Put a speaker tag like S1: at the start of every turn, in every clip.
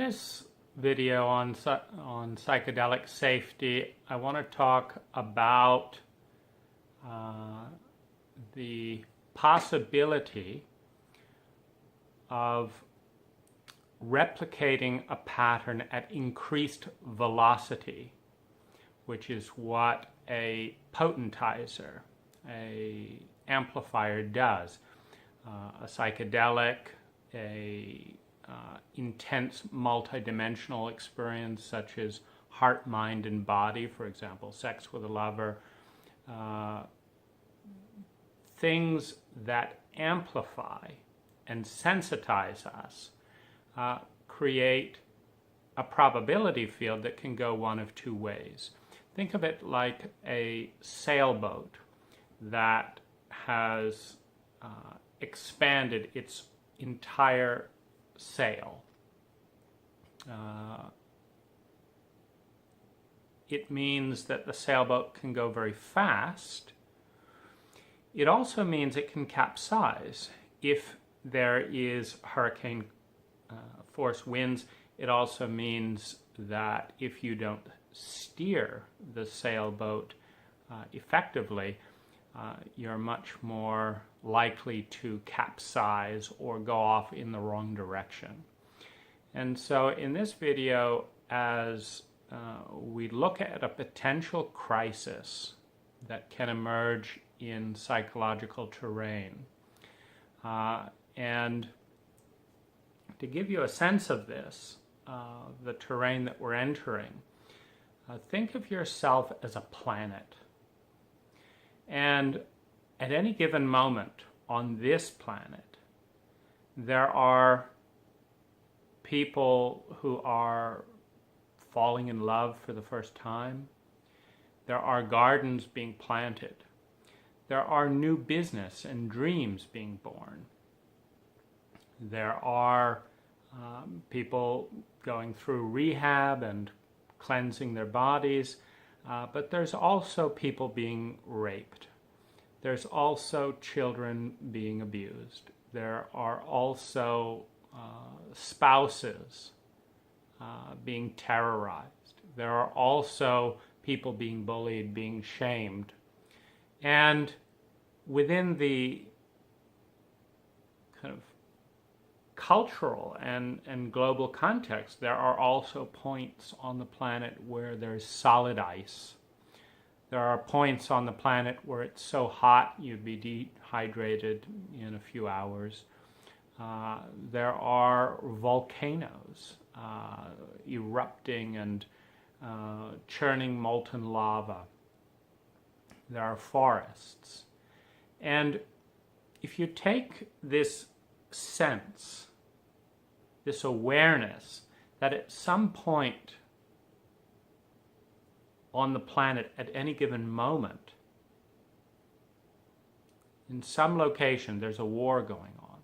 S1: this video on psychedelic safety, I want to talk about the possibility of replicating a pattern at increased velocity, which is what a potentizer, a amplifier does. A psychedelic, a intense multidimensional experience such as heart, mind, and body, for example, sex with a lover, things that amplify and sensitize us create a probability field that can go one of two ways. Think of it like a sailboat that has expanded its entire sail. It means that the sailboat can go very fast. It also means it can capsize if there is hurricane force winds. It also means that if you don't steer the sailboat effectively, you're much more likely to capsize or go off in the wrong direction. And so in this video, as we look at a potential crisis that can emerge in psychological terrain, and to give you a sense of this, the terrain that we're entering, think of yourself as a planet. And at any given moment on this planet, there are people who are falling in love for the first time. There are gardens being planted. There are new business and dreams being born. There are people going through rehab and cleansing their bodies, but there's also people being raped. There's also children being abused. There are also spouses being terrorized. There are also people being bullied, being shamed. And within the kind of cultural and global context, there are also points on the planet where there's solid ice. There are points on the planet where it's so hot you'd be dehydrated in a few hours. There are volcanoes erupting and churning molten lava. There are forests. And if you take this sense, this awareness that at some point on the planet at any given moment, in some location there's a war going on,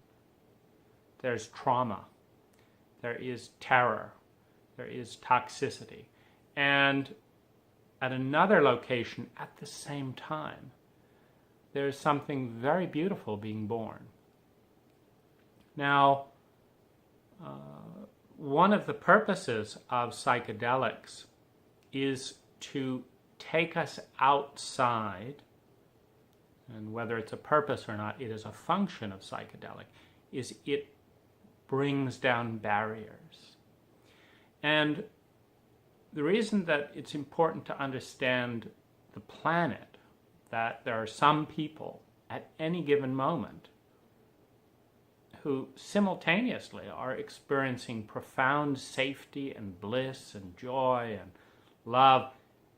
S1: there's trauma, there is terror, there is toxicity, and at another location at the same time there's something very beautiful being born. Now, one of the purposes of psychedelics is to take us outside, and whether it's a purpose or not, it is a function of psychedelic, is it brings down barriers. And the reason that it's important to understand the planet, that there are some people at any given moment who simultaneously are experiencing profound safety and bliss and joy and love,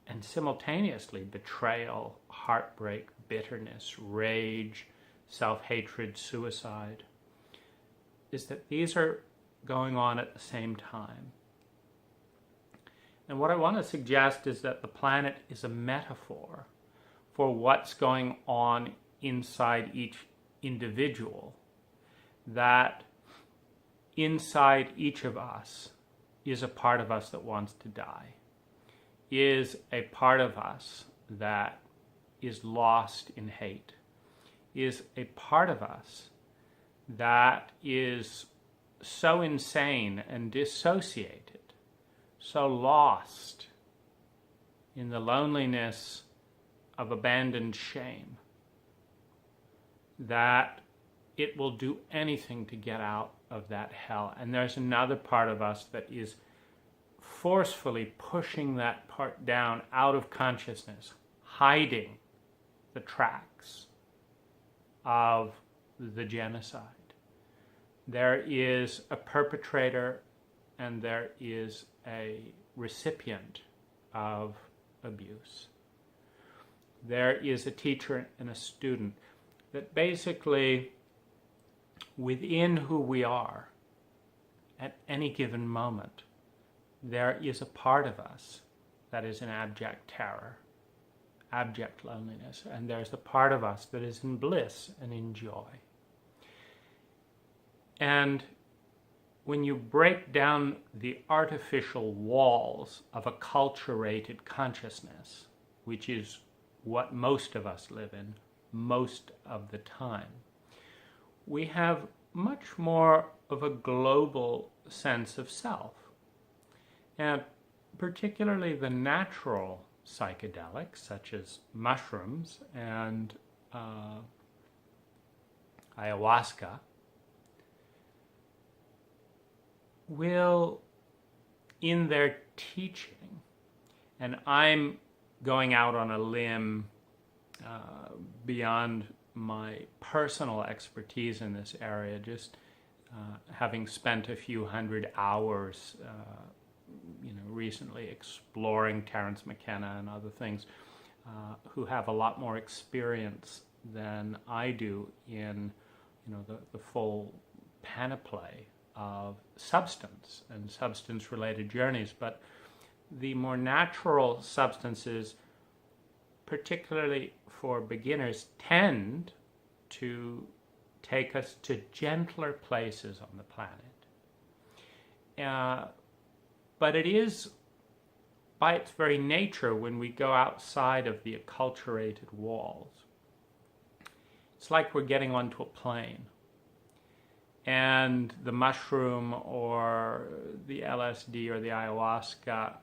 S1: and simultaneously betrayal, heartbreak, bitterness, rage, self-hatred, suicide, is that these are going on at the same time. And what I want to suggest is that the planet is a metaphor for what's going on inside each individual, that inside each of us is a part of us that wants to die, is a part of us that is lost in hate, is a part of us that is so insane and dissociated, so lost in the loneliness of abandoned shame, that it will do anything to get out of that hell. And there's another part of us that is forcefully pushing that part down out of consciousness, hiding the tracks of the genocide. There is a perpetrator and there is a recipient of abuse. There is a teacher and a student, that basically within who we are at any given moment, there is a part of us that is in abject terror, abject loneliness, and there's a part of us that is in bliss and in joy. And when you break down the artificial walls of a acculturated consciousness, which is what most of us live in most of the time, we have much more of a global sense of self. And particularly the natural psychedelics, such as mushrooms and ayahuasca, will, in their teaching, and I'm going out on a limb beyond my personal expertise in this area, just having spent a few hundred hours recently exploring Terence McKenna and other things, who have a lot more experience than I do in the full panoply of substance and substance-related journeys. But the more natural substances, particularly for beginners, tend to take us to gentler places on the planet. But it is, by its very nature, when we go outside of the acculturated walls, it's like we're getting onto a plane. And the mushroom or the LSD or the ayahuasca,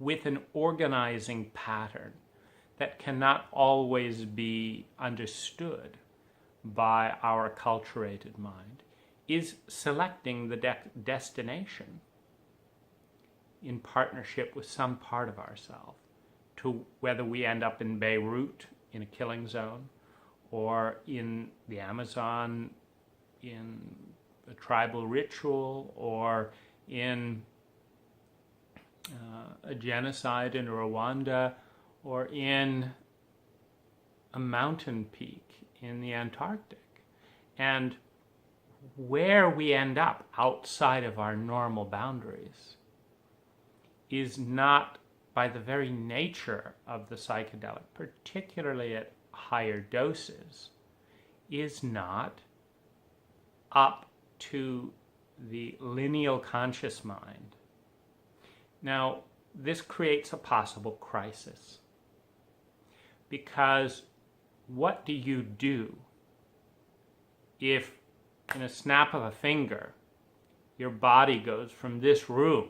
S1: with an organizing pattern that cannot always be understood by our acculturated mind, is selecting the destination in partnership with some part of ourselves, to whether we end up in Beirut in a killing zone, or in the Amazon in a tribal ritual, or in a genocide in Rwanda, or in a mountain peak in the Antarctic. And where we end up outside of our normal boundaries is not, by the very nature of the psychedelic, particularly at higher doses, is not up to the lineal conscious mind. Now, this creates a possible crisis, because what do you do if, in a snap of a finger, your body goes from this room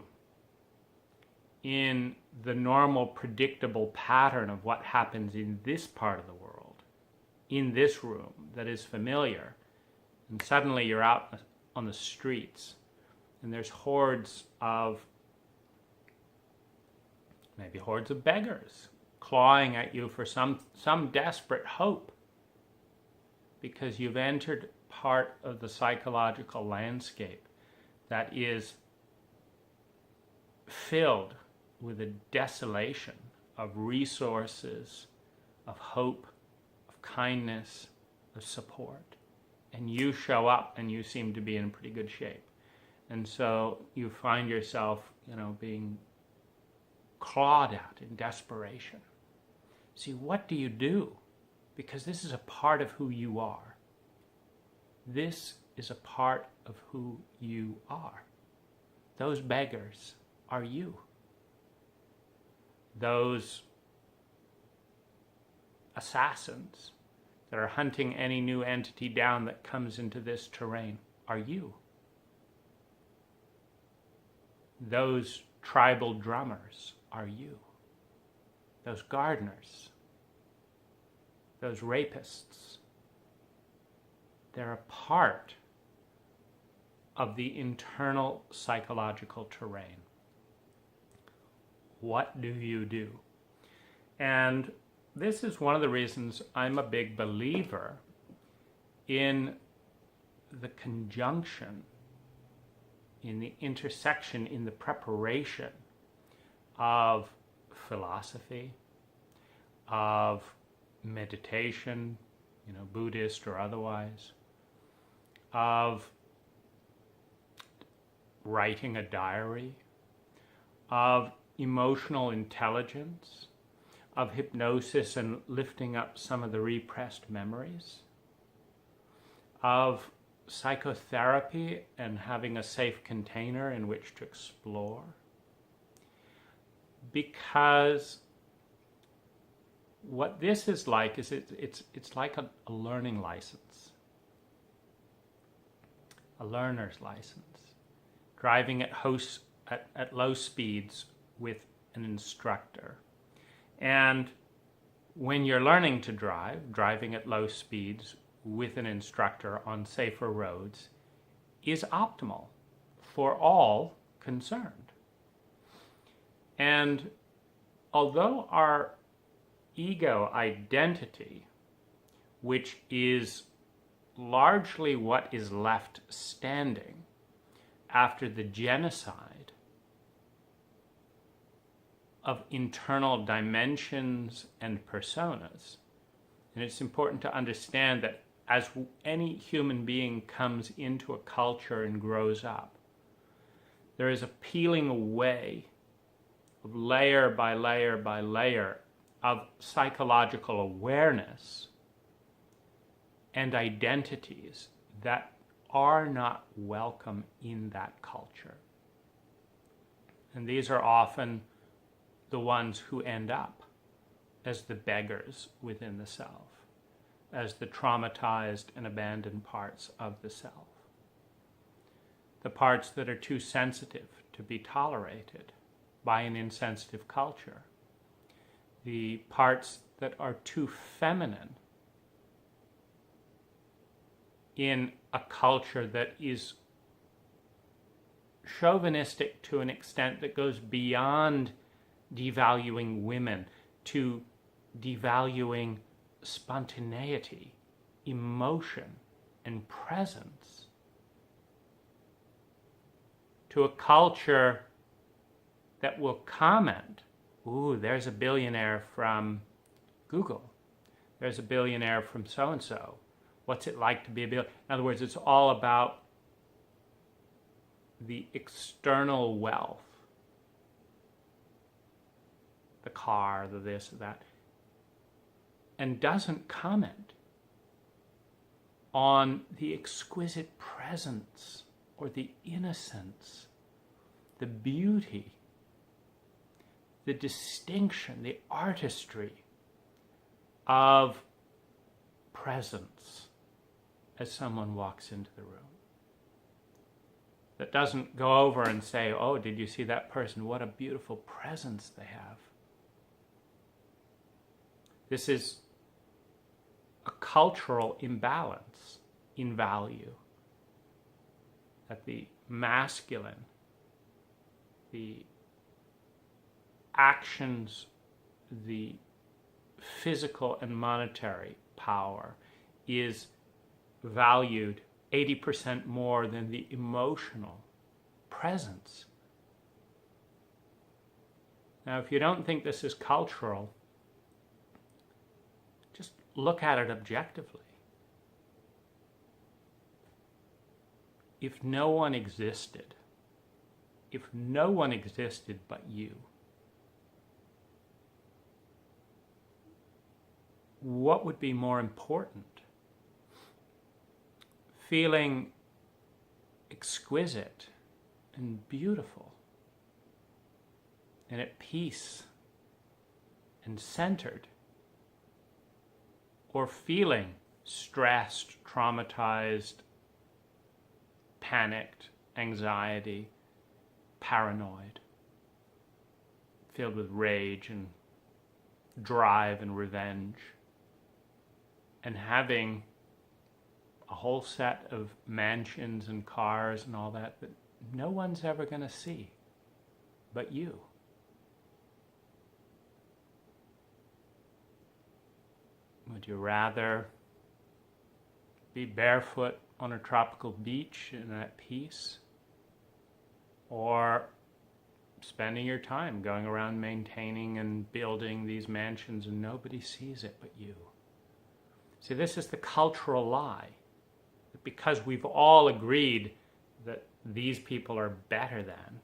S1: in the normal, predictable pattern of what happens in this part of the world, in this room that is familiar, and suddenly you're out on the streets and there's hordes of beggars clawing at you for some desperate hope, because you've entered part of the psychological landscape that is filled with a desolation of resources, of hope, of kindness, of support. And you show up and you seem to be in pretty good shape. And so you find yourself, being clawed at in desperation. See, what do you do? Because this is a part of who you are. This is a part of who you are. Those beggars are you. Those assassins that are hunting any new entity down that comes into this terrain are you. Those tribal drummers are you. Those gardeners, those rapists, they're a part of the internal psychological terrain. What do you do? And this is one of the reasons I'm a big believer in the conjunction, in the intersection, in the preparation of philosophy, of meditation, Buddhist or otherwise, of writing a diary, of emotional intelligence, of hypnosis and lifting up some of the repressed memories, of psychotherapy and having a safe container in which to explore. Because what this is like is it's like a learning license, a learner's license, driving at low speeds with an instructor. And when you're learning to drive, driving at low speeds with an instructor on safer roads is optimal for all concerned. And although our ego identity, which is largely what is left standing after the genocide of internal dimensions and personas, and it's important to understand that as any human being comes into a culture and grows up, there is a peeling away of layer by layer by layer of psychological awareness and identities that are not welcome in that culture. And these are often the ones who end up as the beggars within the self, as the traumatized and abandoned parts of the self, the parts that are too sensitive to be tolerated by an insensitive culture, the parts that are too feminine in a culture that is chauvinistic to an extent that goes beyond devaluing women to devaluing spontaneity, emotion, and presence, to a culture that will comment, ooh, there's a billionaire from Google, there's a billionaire from so-and-so, what's it like to be a billionaire? In other words, it's all about the external wealth, the car, the this, that, and doesn't comment on the exquisite presence or the innocence, the beauty, the distinction, the artistry of presence as someone walks into the room. That doesn't go over and say, oh, did you see that person? What a beautiful presence they have. This is a cultural imbalance in value. That the masculine, the actions, the physical and monetary power is valued 80% more than the emotional presence. Now, if you don't think this is cultural, just look at it objectively. If no one existed but you, what would be more important? Feeling exquisite and beautiful and at peace and centered, or feeling stressed, traumatized, panicked, anxiety, paranoid, filled with rage and drive and revenge, and having a whole set of mansions and cars and all that that no one's ever going to see but you. Would you rather be barefoot on a tropical beach and at peace, or spending your time going around maintaining and building these mansions and nobody sees it but you? See, this is the cultural lie. That because we've all agreed that these people are better than,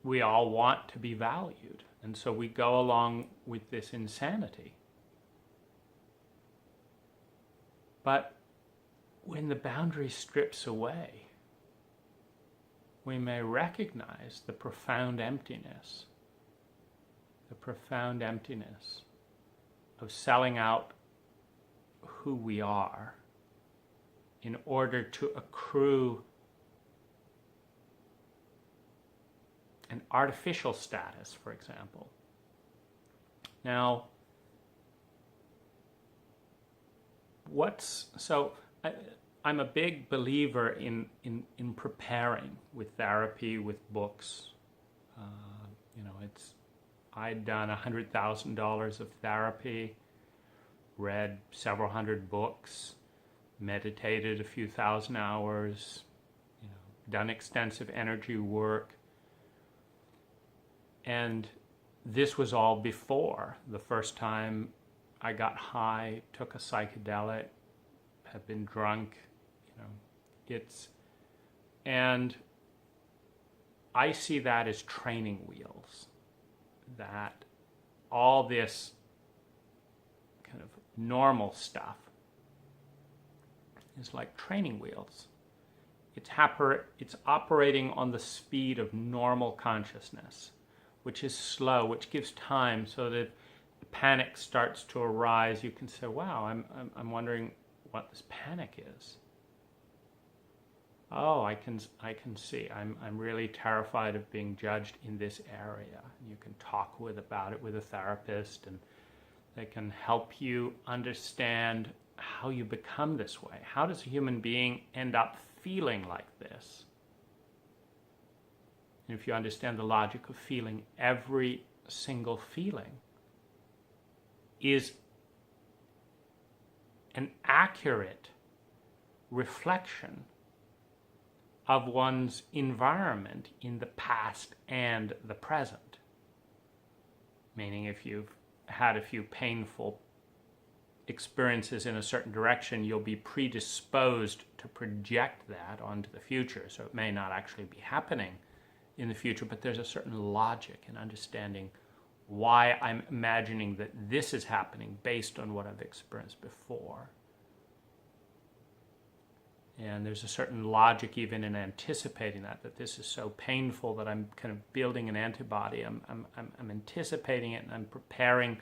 S1: we all want to be valued. And so we go along with this insanity. But when the boundary strips away, we may recognize the profound emptiness of selling out who we are in order to accrue an artificial status, for example. Now, I'm a big believer in preparing with therapy, with books. I'd done $100,000 of therapy, read several hundred books, meditated a few thousand hours, done extensive energy work. And this was all before the first time I got high, took a psychedelic, have been drunk, and I see that as training wheels, that all this kind of normal stuff is like training wheels. It's operating on the speed of normal consciousness, which is slow, which gives time so that if the panic starts to arise, you can say, wow, I'm wondering what this panic is. Oh, I can see. I'm really terrified of being judged in this area. You can talk about it with a therapist, and they can help you understand how you become this way. How does a human being end up feeling like this? And if you understand the logic of feeling, every single feeling is an accurate reflection of one's environment in the past and the present. Meaning, if you've had a few painful experiences in a certain direction, you'll be predisposed to project that onto the future. So it may not actually be happening in the future, but there's a certain logic in understanding why I'm imagining that this is happening based on what I've experienced before. And there's a certain logic even in anticipating that this is so painful that I'm kind of building an antibody. I'm anticipating it, and I'm preparing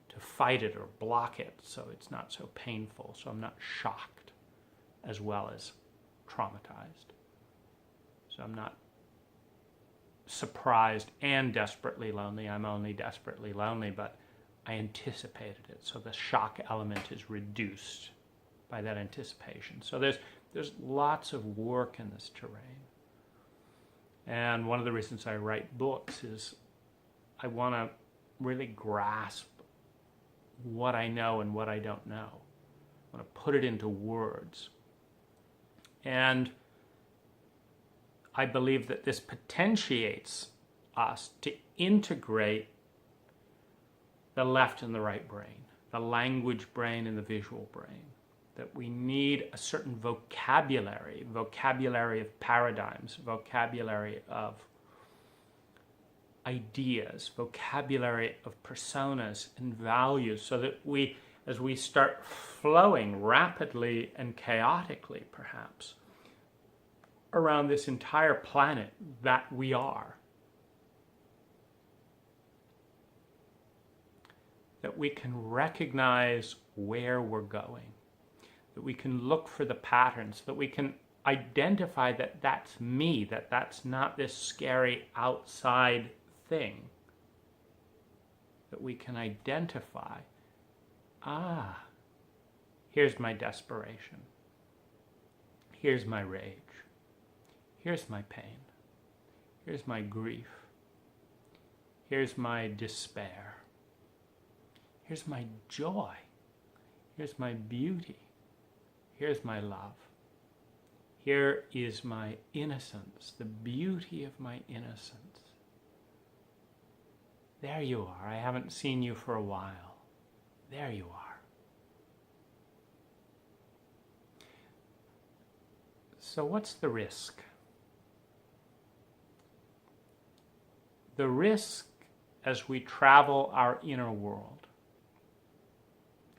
S1: to fight it or block it so it's not so painful, so I'm not shocked as well as traumatized. So I'm not surprised and desperately lonely. I'm only desperately lonely, but I anticipated it. So the shock element is reduced by that anticipation. So there's lots of work in this terrain. And one of the reasons I write books is I want to really grasp what I know and what I don't know. I want to put it into words. And I believe that this potentiates us to integrate the left and the right brain, the language brain and the visual brain. That we need a certain vocabulary of paradigms, vocabulary of ideas, vocabulary of personas and values, so that we, as we start flowing rapidly and chaotically, perhaps, around this entire planet that we are, that we can recognize where we're going, that we can look for the patterns, that we can identify that that's me, that that's not this scary outside thing, that we can identify, here's my desperation, here's my rage, here's my pain, here's my grief, here's my despair, here's my joy, here's my beauty, here's my love, here is my innocence, the beauty of my innocence. There you are. I haven't seen you for a while. There you are. So what's the risk? The risk as we travel our inner world,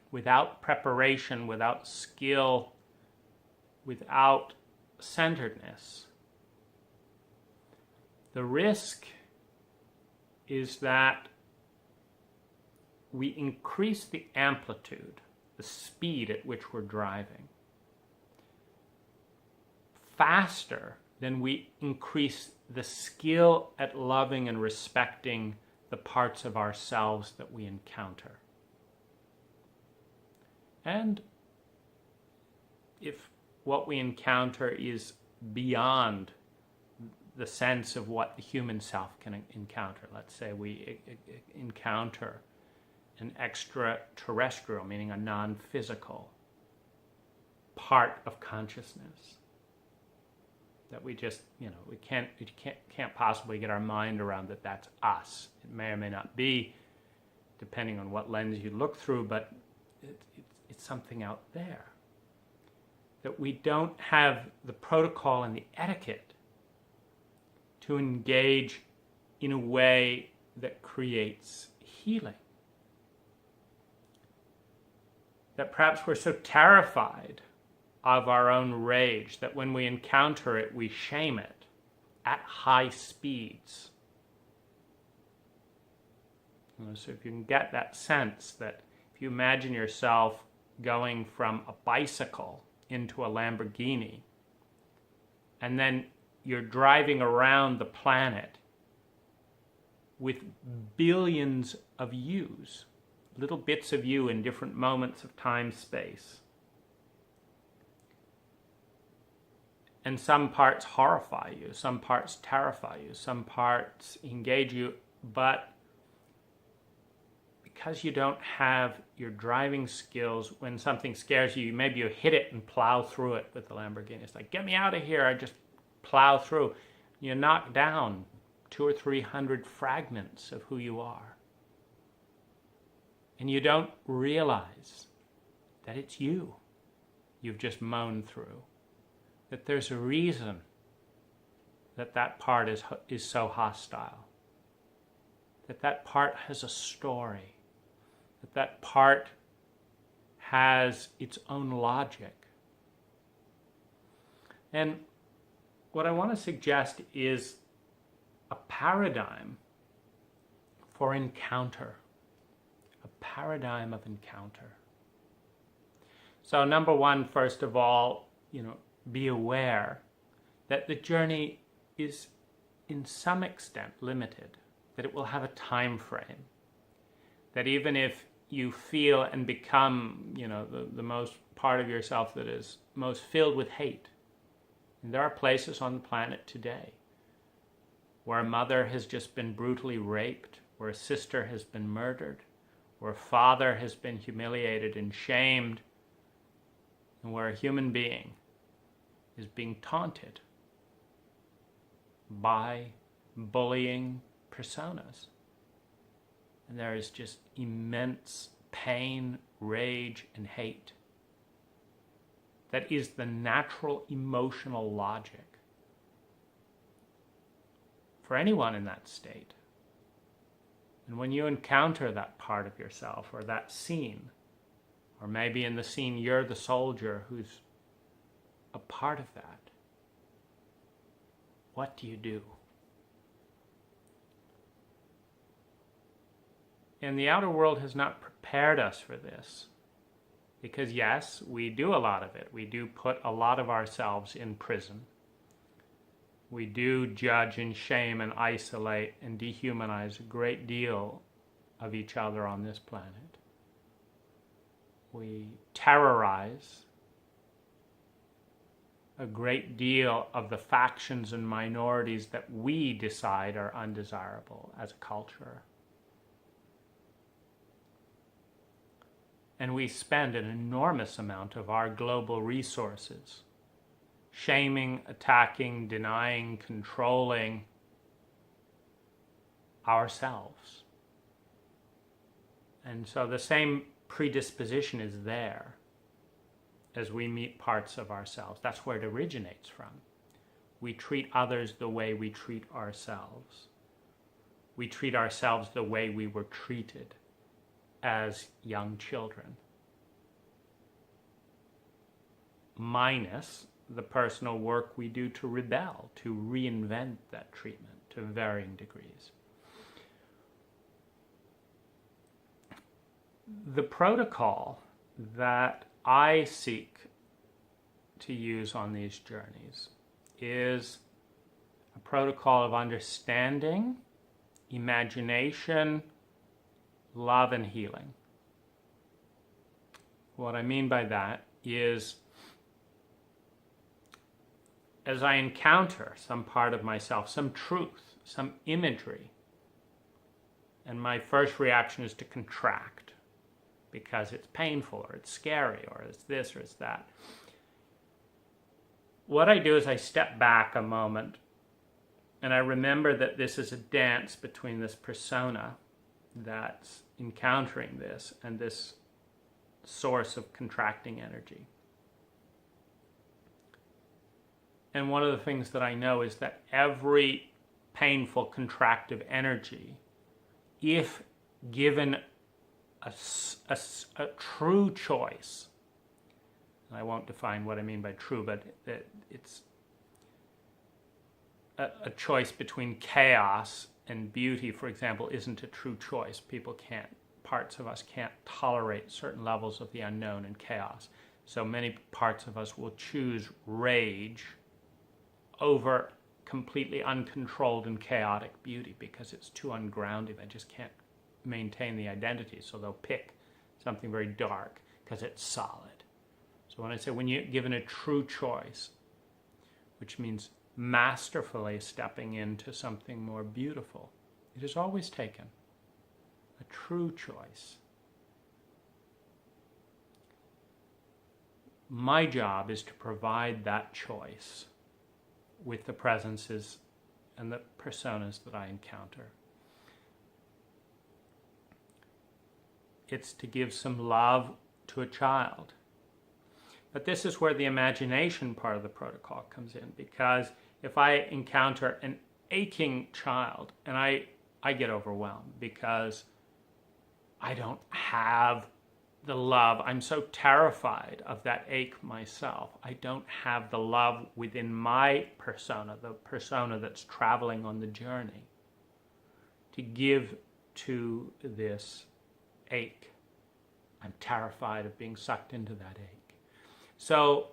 S1: without preparation, without skill, without centeredness, the risk is that we increase the amplitude, the speed at which we're driving, faster than we increase the skill at loving and respecting the parts of ourselves that we encounter. And if what we encounter is beyond the sense of what the human self can encounter. Let's say we encounter an extraterrestrial, meaning a non-physical part of consciousness that we just, we can't possibly get our mind around that that's us. It may or may not be, depending on what lens you look through, but it's something out there. That we don't have the protocol and the etiquette to engage in a way that creates healing. That perhaps we're so terrified of our own rage that when we encounter it, we shame it at high speeds. So if you can get that sense that if you imagine yourself going from a bicycle into a Lamborghini, and then you're driving around the planet with billions of yous, little bits of you in different moments of time, space. And some parts horrify you, some parts terrify you, some parts engage you, but because you don't have your driving skills, when something scares you, maybe you hit it and plow through it with the Lamborghini. It's like, get me out of here, I just plow through. You knock down 200 or 300 fragments of who you are. And you don't realize that it's you you've just mown through. That there's a reason that that part is so hostile. That part has a story. That part has its own logic. And what I want to suggest is a paradigm for encounter. A paradigm of encounter. So number one, first of all, be aware that the journey is in some extent limited, that it will have a time frame, that even if you feel and become, the most part of yourself that is most filled with hate, and there are places on the planet today where a mother has just been brutally raped, where a sister has been murdered, where a father has been humiliated and shamed, and where a human being is being taunted by bullying personas. And there is just immense pain, rage, and hate. That is the natural emotional logic for anyone in that state. And when you encounter that part of yourself or that scene, or maybe in the scene you're the soldier who's a part of that, what do you do? And the outer world has not prepared us for this. Because yes, we do a lot of it. We do put a lot of ourselves in prison. We do judge and shame and isolate and dehumanize a great deal of each other on this planet. We terrorize a great deal of the factions and minorities that we decide are undesirable as a culture. And we spend an enormous amount of our global resources shaming, attacking, denying, controlling ourselves. And so the same predisposition is there as we meet parts of ourselves. That's where it originates from. We treat others the way we treat ourselves. We treat ourselves the way we were treated as young children, minus the personal work we do to rebel, to reinvent that treatment to varying degrees. The protocol that I seek to use on these journeys is a protocol of understanding, imagination, love, and healing. What I mean by that is, as I encounter some part of myself, some truth, some imagery, and my first reaction is to contract because it's painful or it's scary or it's this or it's that. What I do is I step back a moment and I remember that this is a dance between this persona that's encountering this and this source of contracting energy. And one of the things that I know is that every painful contractive energy, if given a true choice, and I won't define what I mean by true, but it's a choice between chaos and beauty, for example, isn't a true choice. Parts of us can't tolerate certain levels of the unknown and chaos. So many parts of us will choose rage over completely uncontrolled and chaotic beauty because it's too ungrounded. They just can't maintain the identity, so they'll pick something very dark because it's solid. So when I say when you're given a true choice, which means masterfully stepping into something more beautiful, it is always taken a true choice. My job is to provide that choice with the presences and the personas that I encounter. It's to give some love to a child. But this is where the imagination part of the protocol comes in, because if I encounter an aching child, and I get overwhelmed because I don't have the love. I'm so terrified of that ache myself. I don't have the love within my persona, the persona that's traveling on the journey, to give to this ache. I'm terrified of being sucked into that ache. So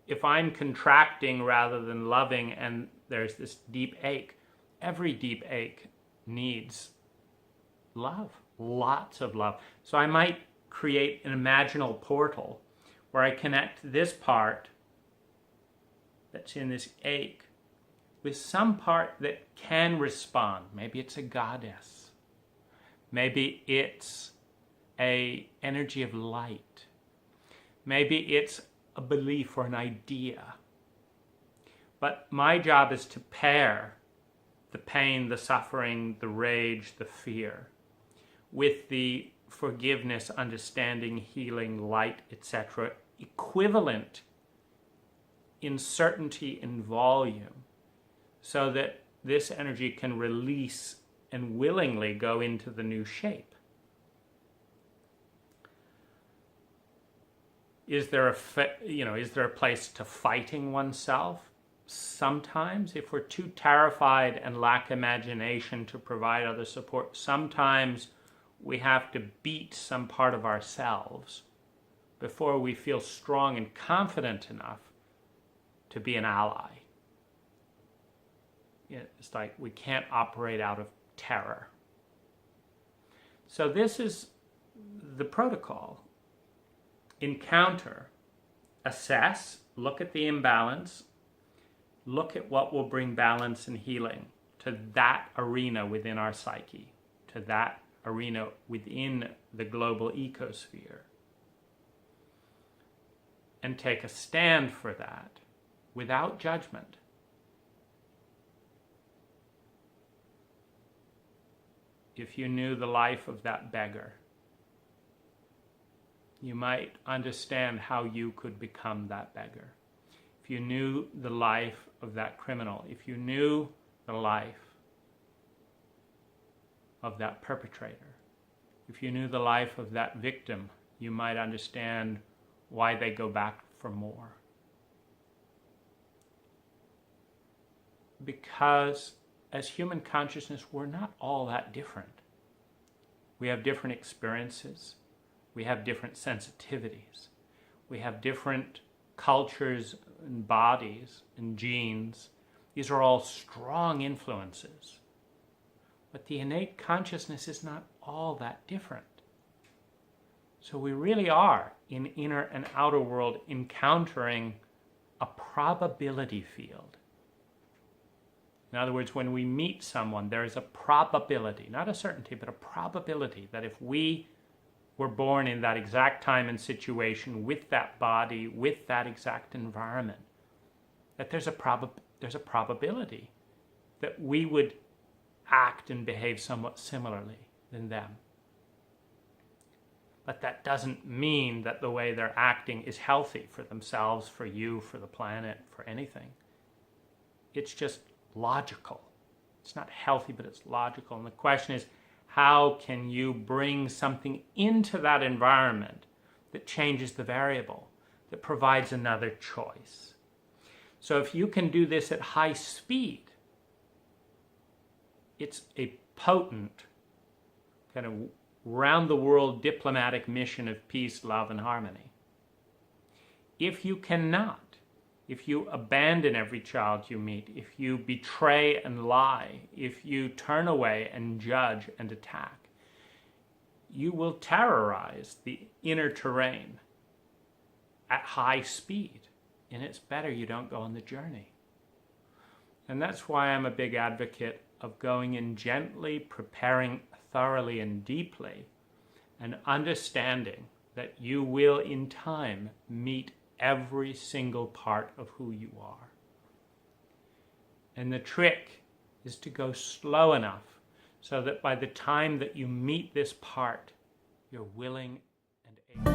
S1: if I'm contracting rather than loving and there's this deep ache, every deep ache needs love, lots of love. So I might create an imaginal portal where I connect this part that's in this ache with some part that can respond. Maybe it's a goddess. Maybe it's an energy of light. Maybe it's a belief or an idea. But my job is to pair the pain, the suffering, the rage, the fear with the forgiveness, understanding, healing, light, etc., equivalent in certainty and volume, so that this energy can release and willingly go into the new shape. Is there a place to fighting oneself? Sometimes, if we're too terrified and lack imagination to provide other support, sometimes we have to beat some part of ourselves before we feel strong and confident enough to be an ally. It's like we can't operate out of terror. So this is the protocol. Encounter, assess, look at the imbalance, look at what will bring balance and healing to that arena within our psyche, to that arena within the global ecosphere, and take a stand for that without judgment. If you knew the life of that beggar, you might understand how you could become that beggar. If you knew the life of that criminal, if you knew the life of that perpetrator, if you knew the life of that victim, you might understand why they go back for more. Because as human consciousness, we're not all that different. We have different experiences. We have different sensitivities. We have different cultures and bodies and genes. These are all strong influences. But the innate consciousness is not all that different. So we really are, in inner and outer world, encountering a probability field. In other words, when we meet someone, there is a probability, not a certainty, but a probability that if we were born in that exact time and situation, with that body, with that exact environment, that there's a probability that we would act and behave somewhat similarly than them. But that doesn't mean that the way they're acting is healthy for themselves, for you, for the planet, for anything. It's just logical. It's not healthy, but it's logical. And the question is, how can you bring something into that environment that changes the variable, that provides another choice? So if you can do this at high speed, it's a potent kind of round-the-world diplomatic mission of peace, love, and harmony. If you cannot, if you abandon every child you meet, if you betray and lie, if you turn away and judge and attack, you will terrorize the inner terrain at high speed. And it's better you don't go on the journey. And that's why I'm a big advocate of going in gently, preparing thoroughly and deeply, and understanding that you will in time meet every single part of who you are. And the trick is to go slow enough so that by the time that you meet this part, you're willing and able.